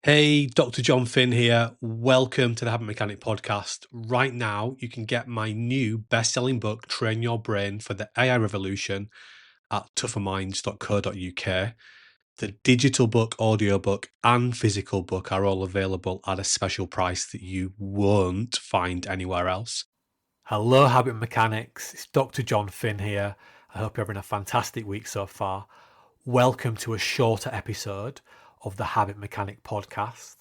Hey, Dr. Jon Finn here. Welcome to the Habit Mechanic podcast. Right now, you can get my new best-selling book, Train Your Brain for the AI Revolution, at tougherminds.co.uk. The digital book, audiobook, and physical book are all available at a special price that you won't find anywhere else. Hello, Habit Mechanics. It's Dr. Jon Finn here. I hope you're having a fantastic week so far. Welcome to a shorter episode of the Habit Mechanic podcast.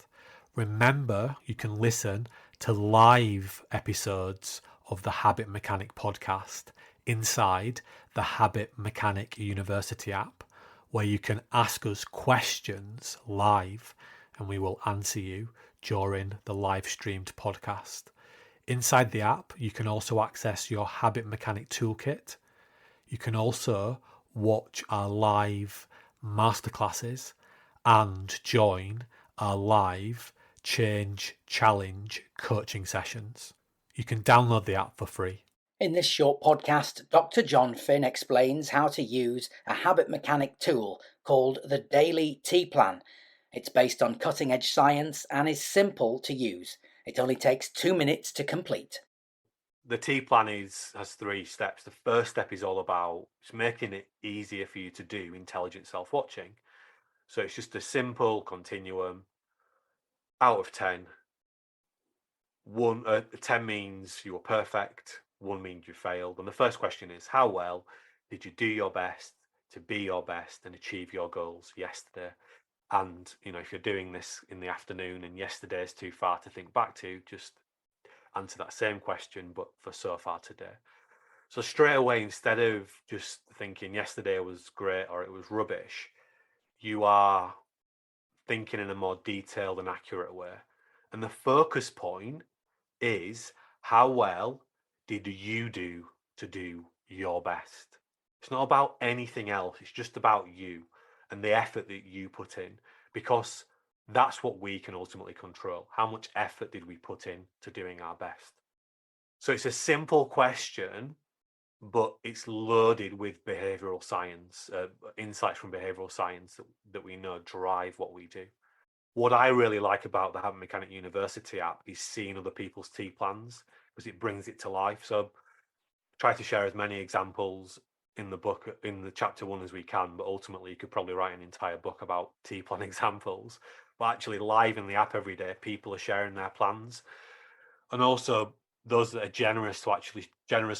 Remember, you can listen to live episodes of the Habit Mechanic podcast inside the Habit Mechanic University app, where you can ask us questions live and we will answer you during the live streamed podcast. Inside the app, you can also access your Habit Mechanic toolkit. You can also watch our live masterclasses and join our live Change Challenge coaching sessions. You can download the app for free. In this short podcast, Dr. Jon Finn explains how to use a habit mechanic tool called the Daily T Plan. It's based on cutting-edge science and is simple to use. It only takes 2 minutes to complete. The T plan has 3 steps. The first step is all about making it easier for you to do intelligent self-watching. So it's just a simple continuum. Out of 10, 10 means you were perfect, 1 means you failed. And the first question is, how well did you do your best to be your best and achieve your goals yesterday? And if you're doing this in the afternoon and yesterday is too far to think back to, just answer that same question, but for so far today. So straight away, instead of just thinking yesterday was great or it was rubbish, you are thinking in a more detailed and accurate way. And the focus point is, how well did you do to do your best? It's not about anything else. It's just about you and the effort that you put in, because that's what we can ultimately control. How much effort did we put in to doing our best? So it's a simple question, but it's loaded with behavioral science, insights from behavioral science that we know drive what we do. What I really like about the Habit Mechanic University app is seeing other people's T plans, because it brings it to life. So try to share as many examples in the book, in the chapter 1, as we can, but ultimately you could probably write an entire book about T plan examples. But actually, live in the app every day, people are sharing their plans. And also, those that are generous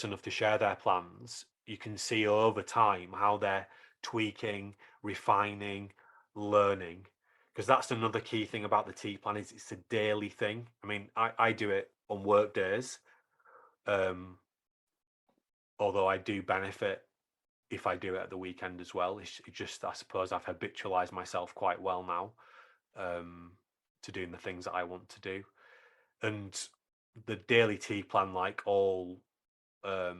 enough to share their plans, you can see over time how they're tweaking, refining, learning. Because that's another key thing about the T plan, is it's a daily thing. I mean, I do it on work days, although I do benefit if I do it at the weekend as well. It's just, I suppose I've habitualized myself quite well now to doing the things that I want to do. And the daily T plan, like all habit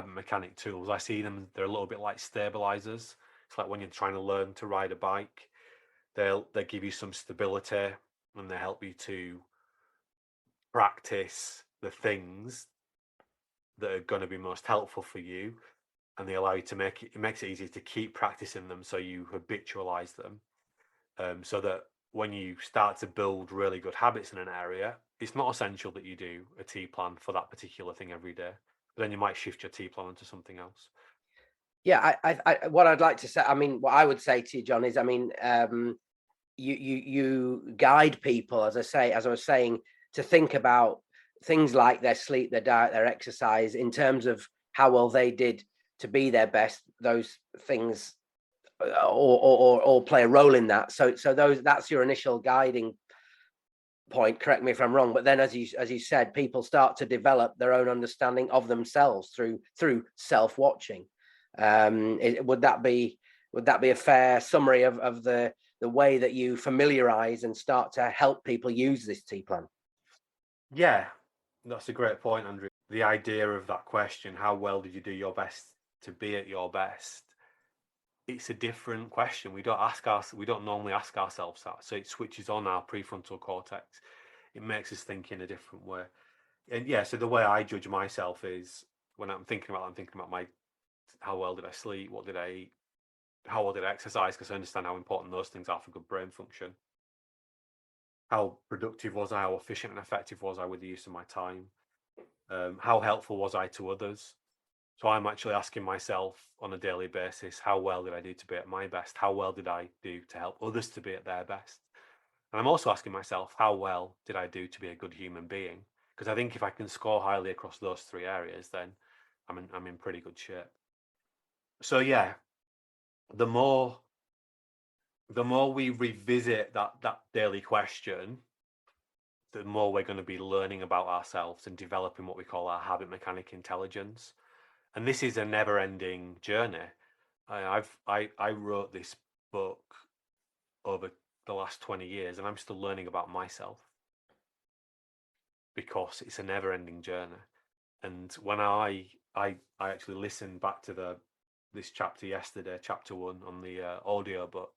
mechanic tools, I see them, they're a little bit like stabilizers. It's like when you're trying to learn to ride a bike, they give you some stability and they help you to practice the things that are going to be most helpful for you, and they allow you to it makes it easier to keep practicing them, so you habitualize them, so that when you start to build really good habits in an area, it's not essential that you do a T plan for that particular thing every day. But then you might shift your T plan into something else. Yeah, what I'd like to say, what I would say to you, John, is, you guide people, as I was saying, to think about things like their sleep, their diet, their exercise, in terms of how well they did to be their best. Those things or play a role in that. So that's your initial guiding point. Correct me if I'm wrong, but then, as you said, people start to develop their own understanding of themselves through self-watching. Would that be a fair summary of the way that you familiarize and start to help people use this T plan? Yeah, that's a great point, Andrew. The idea of that question, how well did you do your best to be at your best? It's a different question. We don't normally ask ourselves that. So it switches on our prefrontal cortex. It makes us think in a different way. And yeah, so the way I judge myself is, when I'm thinking about my, how well did I sleep? What did I eat? How well did I exercise? Because I understand how important those things are for good brain function. How productive was I? How efficient and effective was I with the use of my time? How helpful was I to others? So I'm actually asking myself on a daily basis, how well did I do to be at my best? How well did I do to help others to be at their best? And I'm also asking myself, how well did I do to be a good human being? Because I think if I can score highly across those three areas, then I'm in pretty good shape. So yeah, the more we revisit that daily question, the more we're going to be learning about ourselves and developing what we call our habit mechanic intelligence. And this is a never-ending journey. I wrote this book over the last 20 years, and I'm still learning about myself because it's a never-ending journey. And when I actually listened back to this chapter yesterday, chapter 1 on the audio book,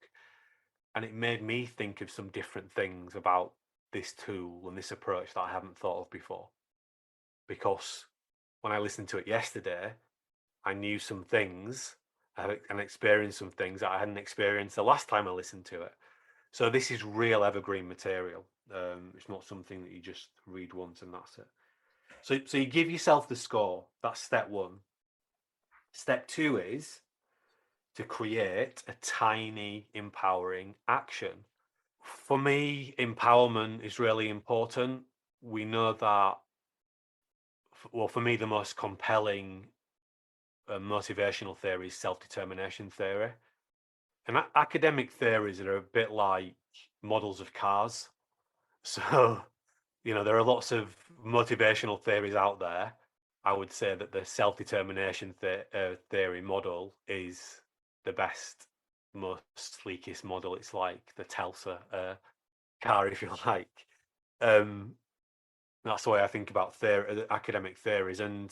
and it made me think of some different things about this tool and this approach that I haven't thought of before. Because when I listened to it yesterday, I knew some things and experienced some things that I hadn't experienced the last time I listened to it. So this is real evergreen material. It's not something that you just read once and that's it. So you give yourself the score. That's step 1. Step 2 is to create a tiny, empowering action. For me, empowerment is really important. We know that, well, for me, the most compelling motivational theory is self-determination theory. And academic theories are a bit like models of cars. So, there are lots of motivational theories out there. I would say that the self-determination theory model is the best, most sleekest model. It's like the Tesla car, if you like. That's the way I think about academic theories. And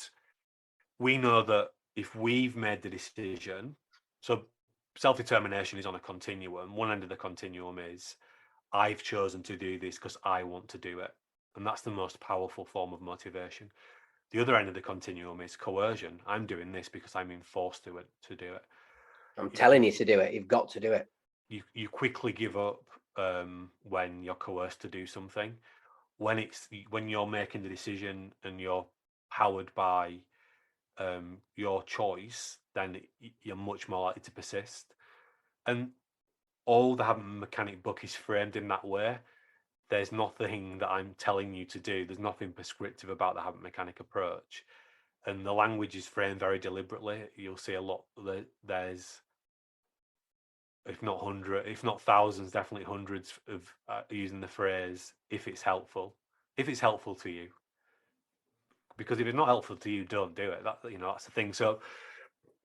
we know that if we've made the decision, so self-determination is on a continuum. One end of the continuum is I've chosen to do this because I want to do it. And that's the most powerful form of motivation. The other end of the continuum is coercion. I'm doing this because I'm being forced to do it. I'm telling you to do it. You've got to do it. You quickly give up when you're coerced to do something. When you're making the decision and you're powered by your choice, then you're much more likely to persist. And all the habit mechanic book is framed in that way. There's nothing that I'm telling you to do. There's nothing prescriptive about the habit mechanic approach. And the language is framed very deliberately. You'll see a lot. There's, if not thousands, definitely hundreds of using the phrase, if it's helpful to you. Because if it's not helpful to you, don't do it. That's the thing. So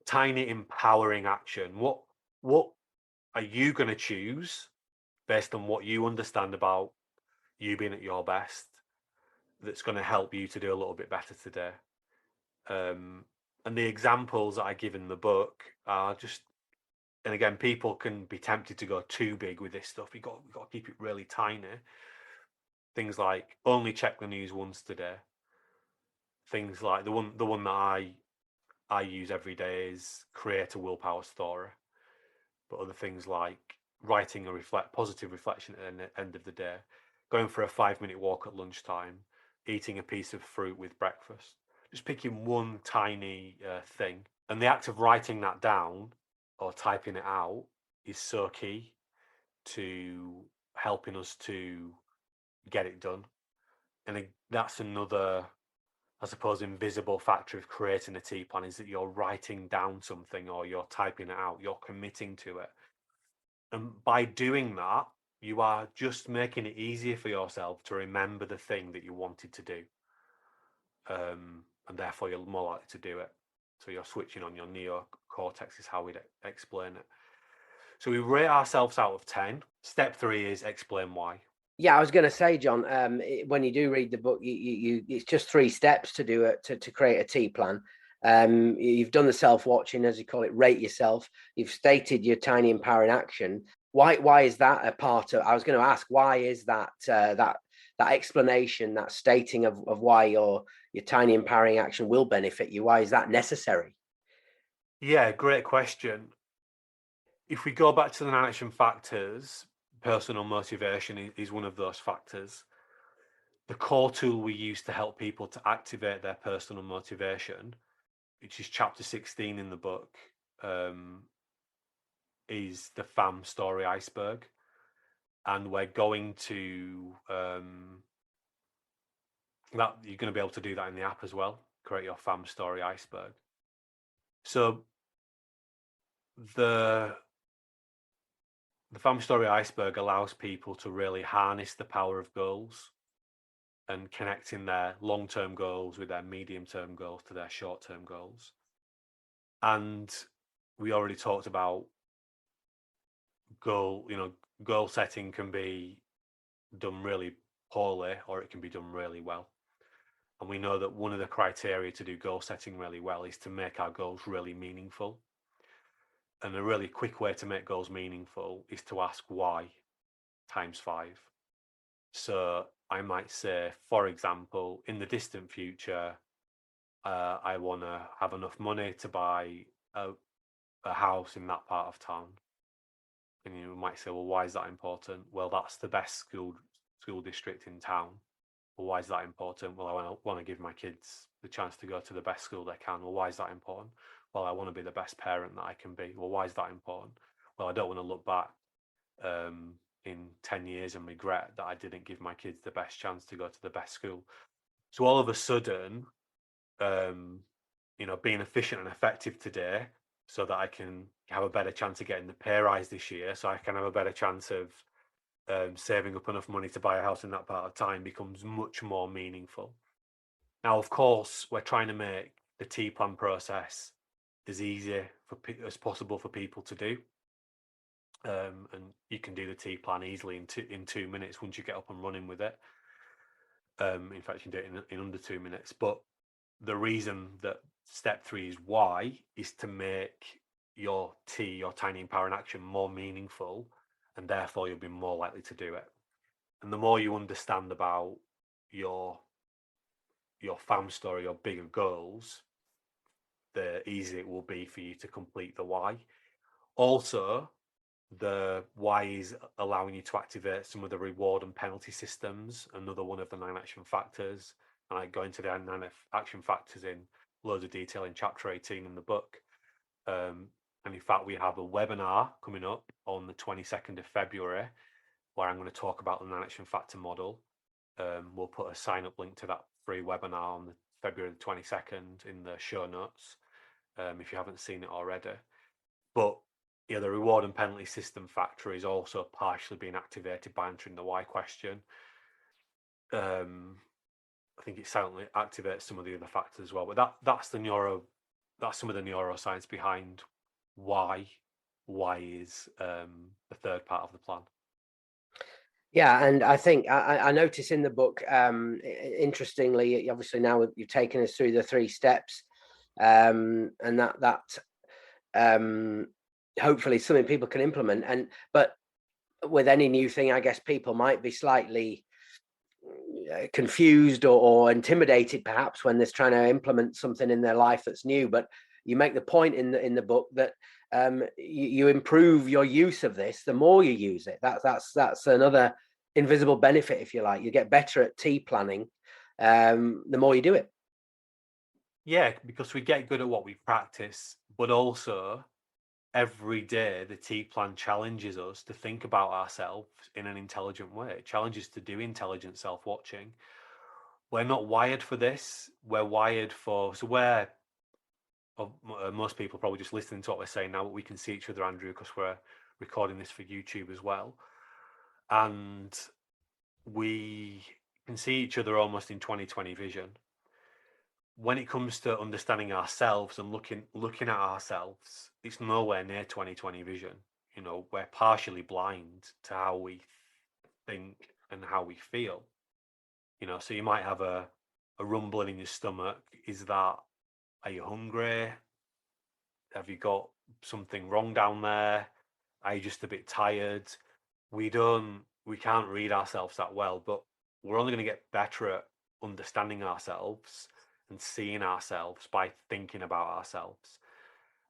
tiny empowering action. What are you going to choose based on what you understand about you being at your best that's going to help you to do a little bit better today? And the examples that I give in the book are just, and again, people can be tempted to go too big with this stuff. You've got to keep it really tiny. Things like only check the news once today. Things like the one that I use every day is create a willpower story. But other things like writing a positive reflection at the end of the day, going for a 5-minute walk at lunchtime, eating a piece of fruit with breakfast, just picking one tiny thing. And the act of writing that down or typing it out is so key to helping us to get it done. And that's another, I suppose, invisible factor of creating a T plan, is that you're writing down something or you're typing it out, you're committing to it. And by doing that, you are just making it easier for yourself to remember the thing that you wanted to do. And therefore, you're more likely to do it. So you're switching on your neocortex is how we'd explain it. So we rate ourselves out of 10. Step 3 is explain why. Yeah, I was going to say, John, when you do read the book, it's just 3 steps to do it, to create a T plan. You've done the self-watching, as you call it, rate yourself. You've stated your tiny empowering action. Why is that a part of? I was going to ask, why is that that explanation, that stating of why your tiny empowering action will benefit you? Why is that necessary? Yeah, great question. If we go back to the 9 action factors, personal motivation is one of those factors. The core tool we use to help people to activate their personal motivation, which is chapter 16 in the book, is the FAM story iceberg. And we're going to that you're going to be able to do that in the app as well. Create your FAM story iceberg. So the FAM story iceberg allows people to really harness the power of goals and connecting their long-term goals with their medium-term goals to their short-term goals. And we already talked about goal setting can be done really poorly or it can be done really well. And we know that one of the criteria to do goal setting really well is to make our goals really meaningful. And a really quick way to make goals meaningful is to ask why times 5. So I might say, for example, in the distant future, I want to have enough money to buy a house in that part of town. And you might say, well, why is that important? Well, that's the best school district in town. Well, why is that important? Well, I want to give my kids the chance to go to the best school they can. Well, why is that important? Well, I want to be the best parent that I can be. Well, why is that important? Well, I don't want to look back in 10 years and regret that I didn't give my kids the best chance to go to the best school. So all of a sudden, being efficient and effective today so that I can have a better chance of getting the pay rise this year, so I can have a better chance of saving up enough money to buy a house in that part of time becomes much more meaningful. Now, of course, we're trying to make the T plan process as easy as possible for people to do. And you can do the T plan easily in 2 minutes once you get up and running with it. In fact, you can do it in under 2 minutes. But the reason that step 3 is why is to make your tiny empowering action, more meaningful, and therefore you'll be more likely to do it. And the more you understand about your FAM story, your bigger goals, the easier it will be for you to complete the why. Also, the why is allowing you to activate some of the reward and penalty systems, another one of the 9 action factors. And I go into the 9 action factors in loads of detail in chapter 18 in the book. And in fact, we have a webinar coming up on the 22nd of February where I'm going to talk about the 9 action factor model. We'll put a sign up link to that free webinar on the February the 22nd in the show notes if you haven't seen it already. But yeah, the reward and penalty system factor is also partially being activated by answering the why question. I think it silently activates some of the other factors as well. But that's some of the neuroscience behind why is the third part of the plan. Yeah, and I think I notice in the book, interestingly, obviously now you've taken us through the 3 steps, and that hopefully something people can implement. But with any new thing, I guess people might be slightly confused or intimidated, perhaps, when they're trying to implement something in their life that's new. But you make the point in the book that you improve your use of this the more you use it. That's another invisible benefit, if you like. You get better at T planning the more you do it. Yeah, because we get good at what we practice, but also every day the T plan challenges us to think about ourselves in an intelligent way. It challenges to do intelligent self-watching. We're not wired for this. We're wired for most people probably just listening to what we're saying now, but we can see each other, Andrew, because we're recording this for YouTube as well. And we can see each other almost in 20/20 vision. When it comes to understanding ourselves and looking at ourselves, it's nowhere near 20/20 vision. We're partially blind to how we think and how we feel. So you might have a rumbling in your stomach. Are you hungry? Have you got something wrong down there? Are you just a bit tired? We can't read ourselves that well, but we're only going to get better at understanding ourselves and seeing ourselves by thinking about ourselves.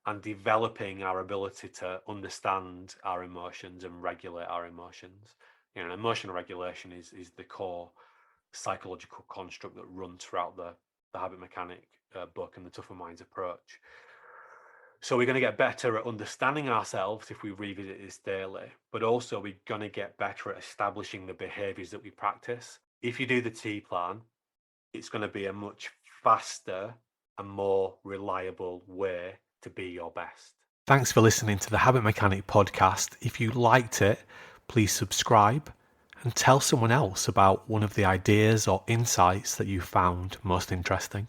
and developing our ability to understand our emotions and regulate our emotions. Emotional regulation is the core psychological construct that runs throughout the Habit Mechanic book and the Tougher Minds approach. So we're going to get better at understanding ourselves if we revisit this daily, but also we're going to get better at establishing the behaviors that we practice. If you do the T plan, it's going to be a much faster and more reliable way to be your best. Thanks for listening to the Habit Mechanic podcast. If you liked it, please subscribe and tell someone else about one of the ideas or insights that you found most interesting.